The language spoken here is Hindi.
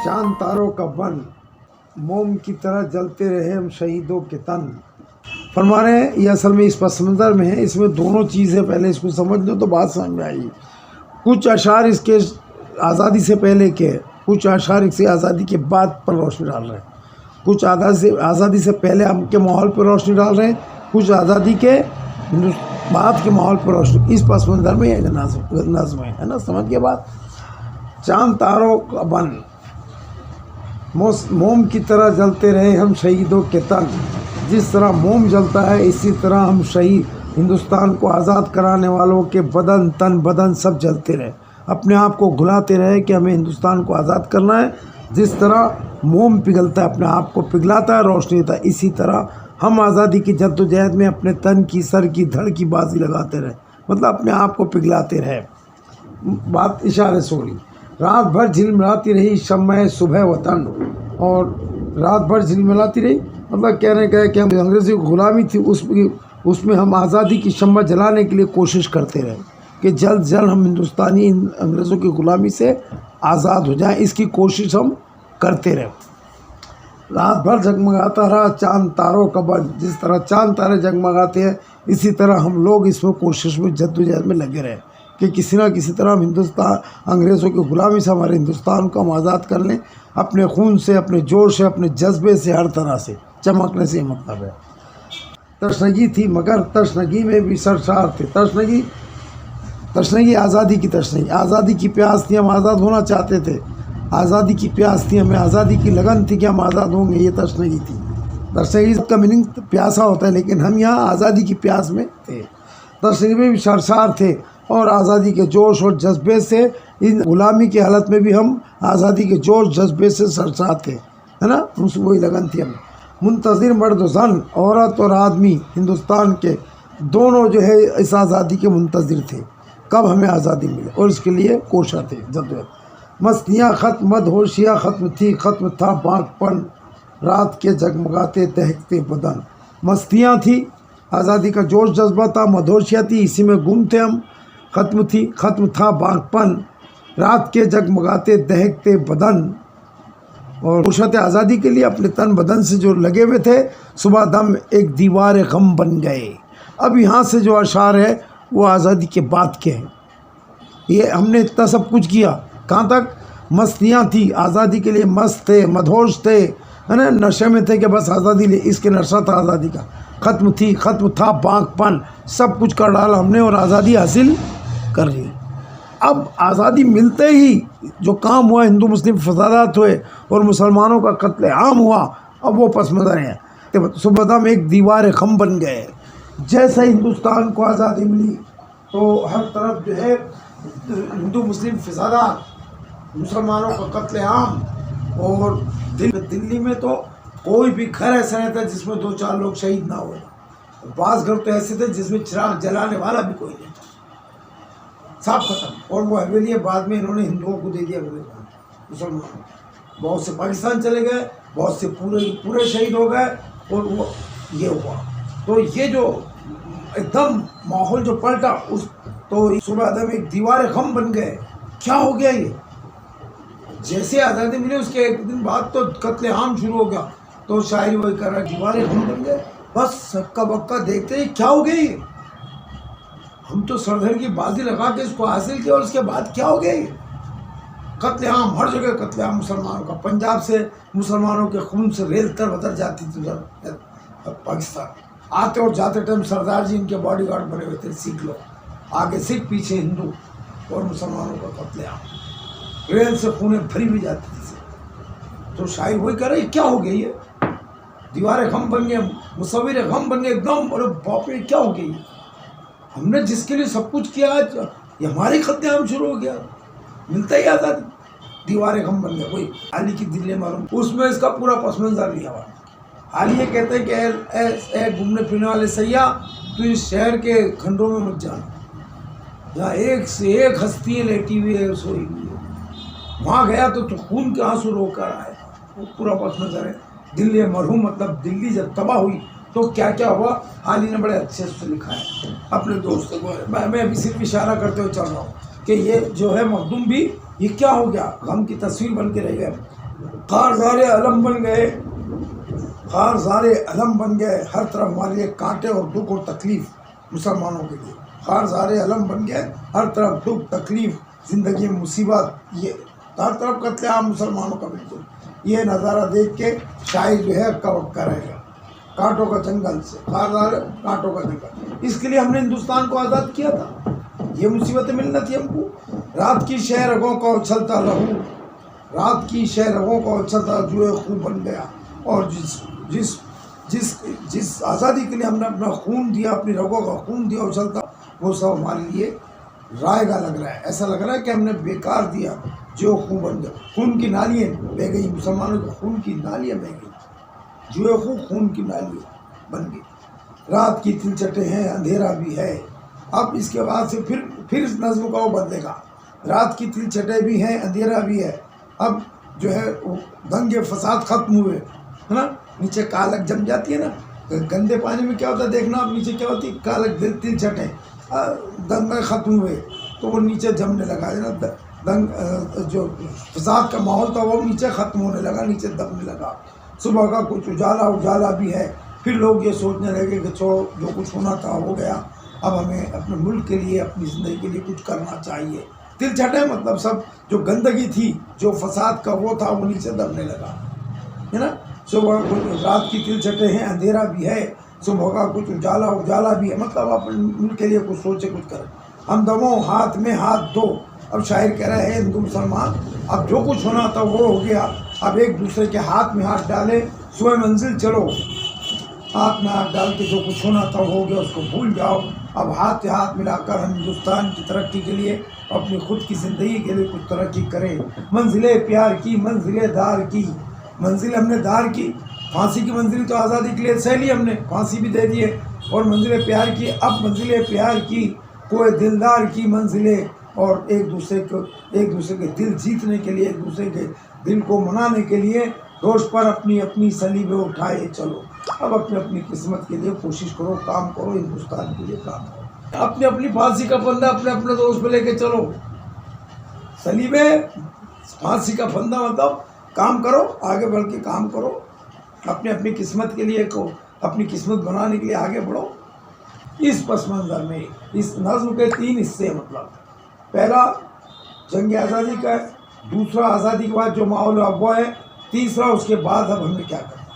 चांद तारों का बन, मोम की तरह जलते रहे हम शहीदों के तन। फरमा रहे हैं ये असल में इस पस मंज़र में है, इसमें दोनों चीज़ें, पहले इसको समझ लो तो बात समझ में आएगी। कुछ अशार इसके आज़ादी से पहले के, कुछ अशार इसके आज़ादी के बाद पर रोशनी डाल रहे हैं, कुछ आज़ादी से पहले हम के माहौल पर रोशनी डाल रहे हैं, कुछ आज़ादी के बाद के माहौल पर रोशनी। इस पस मंज़र में ये नज़्म है ना, समझ के बाद। चांद तारों का बन, मोम की तरह जलते रहे हम शहीदों के तन। जिस तरह मोम जलता है इसी तरह हम शहीद हिंदुस्तान को आज़ाद कराने वालों के बदन, तन बदन सब जलते रहे, अपने आप को घुलाते रहे कि हमें हिंदुस्तान को आज़ाद करना है। जिस तरह मोम पिघलता है, अपने आप को पिघलाता है, रोशनी देता है, इसी तरह हम आज़ादी की जद्दोजहद में अपने तन की, सर की, धड़ की बाजी लगाते रहे, मतलब अपने आप को पिघलाते रहे। बात इशारे से हो रही। रात भर झिलमिलाती रही शम्मे सुबह वतन, और रात भर झिलमिलाती रही मतलब कहने का है कि हम अंग्रेज़ी की ग़ुलामी थी, उसमें हम आज़ादी की शम्मा जलाने के लिए कोशिश करते रहे कि जल्द जल्द हम हिंदुस्तानी अंग्रेज़ों की ग़ुलामी से आज़ाद हो जाएं, इसकी कोशिश हम करते रहे। रात भर जगमगाता रहा चांद तारों का बन, जिस तरह चांद तारे जगमगाते हैं इसी तरह हम लोग इसमें कोशिश में जद्दोजहद में लगे रहे कि किसी ना किसी तरह हम हिंदुस्तान अंग्रेज़ों की ग़ुलामी से हमारे हिंदुस्तान को हम आज़ाद कर लें, अपने खून से, अपने जोश से, अपने जज्बे से, हर तरह से चमकने से मतलब है। तशनगी थी मगर तशनगी में भी सरशार थे। तशनगी आज़ादी की तशनगी, आज़ादी की प्यास थी, हम आज़ाद होना चाहते थे, आज़ादी की प्यास थी, हमें आज़ादी की लगन थी कि हम आज़ाद होंगे, ये तशनगी थी। तशनगी का मीनिंग प्यासा होता है, लेकिन हम यहाँ आज़ादी की प्यास में थे। तशनगी में भी सरशार थे और आज़ादी के जोश और जज्बे से, इन ग़ुलामी की हालत में भी हम आज़ादी के जोश जज्बे से सरशार थे, है ना, उसमें वही लगन थी हमें। मुंतज़िर मर्द ज़न, औरत और आदमी हिंदुस्तान के दोनों जो है इस आज़ादी के मुंतज़िर थे, कब हमें आज़ादी मिले, और इसके लिए कोशा थे जद्दोजहद। मस्तियाँ ख़त्म, मदहोशियाँ ख़त्म थी, ख़त्म था बाँकपन, रात के जगमगाते दहकते बदन। मस्तियाँ थी, आज़ादी का जोश जज्बा था, मदहोशियाँ थी, इसी में गुम थे हम, ख़त्म था बाँकपन, रात के जगमगाते दहकते बदन, और कोशिश आज़ादी के लिए अपने तन बदन से जो लगे हुए थे, सुबह दम एक दीवार गम बन गए। अब यहाँ से जो अशार है वो आज़ादी के बाद के हैं। ये हमने इतना सब कुछ किया, कहाँ तक? मस्तियाँ थी, आज़ादी के लिए मस्त थे, मदहोश थे, है ना, नशे में थे कि बस आज़ादी ले, इसके नशा था आज़ादी का। ख़त्म था बाँकपन, सब कुछ कर डाला हमने और आज़ादी हासिल कर ली। अब आज़ादी मिलते ही जो काम हुआ, हिंदू मुस्लिम फसादात हुए और मुसलमानों का कत्ले आम हुआ, अब वो पस मंज़र है। सुबह दम एक दीवार खम बन गए। जैसे हिंदुस्तान को आज़ादी मिली तो हर तरफ जो है हिंदू मुस्लिम फसादात, मुसलमानों का कत्ले आम, और दिल्ली में तो कोई भी घर ऐसा नहीं था जिसमें 2-4 लोग शहीद ना हुए। बाज़ घर तो ऐसे थे जिसमें चिराग जलाने वाला भी कोई नहीं था, सब खत्म। और वो हवेली बाद में इन्होंने हिंदुओं को दे दिया, मुसलमानों। बहुत से पाकिस्तान चले गए, बहुत से पूरे शहीद हो गए, और वो ये हुआ। तो ये जो एकदम माहौल जो पलटा, उस तो सुबह आदम एक दीवार खम बन गए। क्या हो गया ये? जैसे आज़ादी मिली उसके एक दिन बाद तो कत्ले आम शुरू हो गया। तो शायरी वही कर रहा है, दीवार खम बन गए, बस सक्का बक्का देखते ही क्या हो गई, हम तो सरधर की बाजी लगा के इसको हासिल किया, और उसके बाद क्या हो गया ये? कत्लेआम, हर जगह कत्लेआम मुसलमानों का। पंजाब से मुसलमानों के खून से रेल तर बदल जाती थी उधर पाकिस्तान। आते और जाते टाइम सरदार जी इनके बॉडीगार्ड बने हुए थे, सिख लोग, आगे सिख पीछे हिंदू, और मुसलमानों का कत्लेआम, रेल से खूनें भरी भी जाती थी। तो शायर वही कह रहे क्या हो गया ये? दीवारें गम बन गए, मुसव्विर गम बन गए एकदम, और बाप रे क्या हो गई? हमने जिसके लिए सब कुछ किया, आज ये हमारे कत्लेआम शुरू हो गया, मिलता ही आज़ादी, दीवारें गम बन गए। वही हाली की दिल्ली मालूम, उसमें इसका पूरा पस मंज़र लिया हुआ। हाल ये कहते हैं कि ए घूमने फिरने वाले सैयाह, तो इस शहर के खंडों में मत जाना, जहाँ एक से एक हस्ती लेटी हुई है, सोई हुई है, वहाँ गया तो खून के आंसू रोकर आए। वो पूरा पस मंज़र है। दिल्ली मरहूम, मतलब दिल्ली जब तबाह हुई तो क्या क्या हुआ, हाली ने बड़े अच्छे से लिखा है अपने दोस्तों को। मैं अभी सिर्फ इशारा करते हुए चल रहा हूँ कि ये जो है मखदूम भी, ये क्या हो गया, गम की तस्वीर बन के रह गए। खारज़ारे अलम बन गए, खारज़ारे अलम बन गए, हर तरफ हमारे लिए कांटे और दुख और तकलीफ़ मुसलमानों के लिए। खारज़ारे अलम बन गए, हर तरफ दुख तकलीफ़, ज़िंदगी में मुसीबत, ये हर तरफ कत्लेआम मुसलमानों का। बिल्कुल ये नज़ारा देख के शायर जो है का रहेगा कांटों का जंगल से, खारज़ारे कांटों का जंगल। इसके लिए हमने हिंदुस्तान को आज़ाद किया था, ये मुसीबतें मिलना थी हमको। रात की शह रगों का उछलता लहू, रात की शह रगों का उछलता जुए खून बन गया। और जिस जिस जिस जिस आज़ादी के लिए हमने अपना खून दिया, अपनी रगों का खून दिया उछलता, वो सब हमारे लिए रायगा लग रहा है। ऐसा लग रहा है कि हमने बेकार दिया, जो खून बन गया। खून की नालियाँ बह गई, मुसलमानों के खून की नालियाँ बह गई, जुए खून की नालियाँ बन गई। रात की तिलचटे हैं, अंधेरा भी है। अब इसके बाद से फिर इस नज़्म का वो बदलेगा। रात की तिलचटे भी हैं, अंधेरा भी है। अब जो है दंगे फसाद ख़त्म हुए, है ना। नीचे कालक जम जाती है ना, गंदे पानी में क्या होता है देखना आप, नीचे क्या होती है कालक तिलचटें। दंगे ख़त्म हुए तो वो नीचे जमने लगा, है ना। जो फसाद का माहौल था वो नीचे ख़त्म होने लगा, नीचे दबने लगा। सुबह का कुछ उजाला भी है। फिर लोग ये सोचने लगे कि जो कुछ होना था हो गया, अब हमें अपने मुल्क के लिए, अपनी ज़िंदगी के लिए कुछ करना चाहिए। तिलचटे मतलब सब जो गंदगी थी, जो फसाद का वो था, वो नीचे दबने लगा, है ना। सुबह कुछ रात की तिलचटे हैं, अंधेरा भी है। सुबह का कुछ उजाला भी है, मतलब अपने मुल्क के लिए कुछ सोचे, कुछ करें। हम दमो हाथ में हाथ दो। अब शायर कह रहे हैं हिंदू मुसलमान, अब जो कुछ होना था वो हो गया, अब एक दूसरे के हाथ में हाथ डाले, सुबह मंजिल चलो। हाथ में हाथ डाल के जो कुछ होना था हो गया, उसको भूल जाओ। अब हाथ से हाथ मिलाकर हम हिंदुस्तान की तरक्की के लिए, अपनी खुद की ज़िंदगी के लिए कुछ तरक्की करें। मंजिले प्यार की, मंजिले दार की, मंजिल हमने दार की। फांसी की मंजिल तो आज़ादी के लिए सह ली हमने, फांसी भी दे दिए, और मंजिले प्यार की। अब मंजिले प्यार की, कोई दिलदार की मंजिलें, और एक दूसरे के दिल जीतने के लिए, एक दूसरे के दिल को मनाने के लिए दोष पर अपनी अपनी सलीबे उठाए चलो। अब अपनी अपनी किस्मत के लिए कोशिश करो, काम करो, हिंदुस्तान के लिए काम करो। अपनी अपनी फांसी का फंदा अपने अपने दोस्त पे लेके चलो। सलीबे फांसी का फंदा मतलब काम करो, आगे बढ़ के काम करो, अपने अपनी किस्मत के लिए को, अपनी किस्मत बनाने के लिए आगे बढ़ो। इस पस मंज़र में इस नज़्म के 3 हिस्से, मतलब पहला जंग आज़ादी का है, दूसरा आज़ादी के बाद जो माहौल है वो है, तीसरा उसके बाद अब हमें क्या करना है।